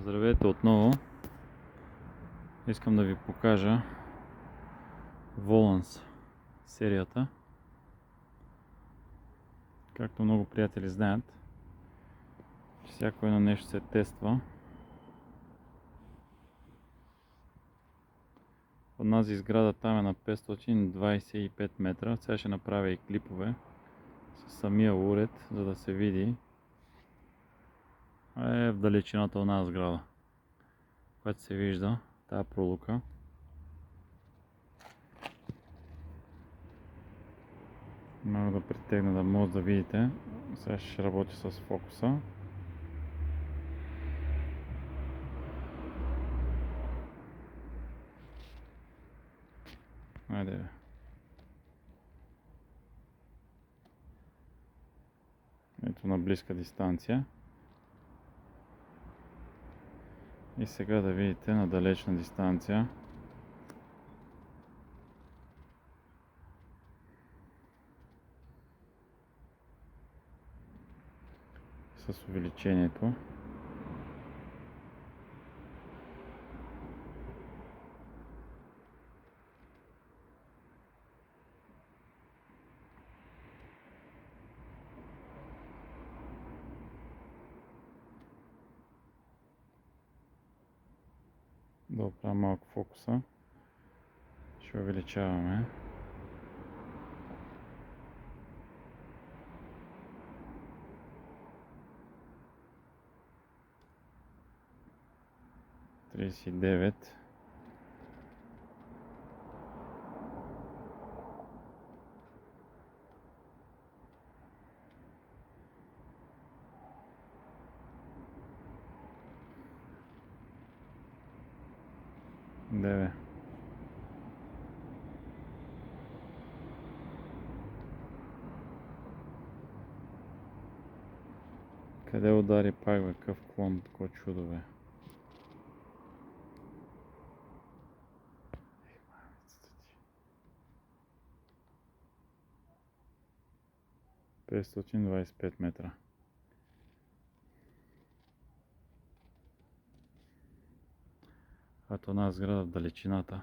Здравейте отново. Искам да ви покажа Volans серията. Както много приятели знаят, всяко едно нещо се тества. Онази сграда там е на 525 метра. Сега ще направя и клипове с самия уред, за да се види в далечината онази сграда, която се вижда, тази пролука. Мога да притегна да може да видите. Сега ще работя с фокуса. Айде бе. Ето на близка дистанция. И сега да видите на далечна дистанция. С увеличението. Да оправя малко фокуса. Ще увеличаваме. Тридесет и девет. Деве. Къде удари пак бе? Какъв клон, такова чудо бе? Петстотин двадесет и пет метра. Ето една сграда в далечината.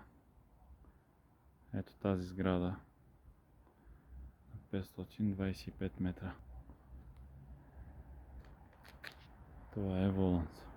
Ето тази сграда. 525 метра. Това е Volans.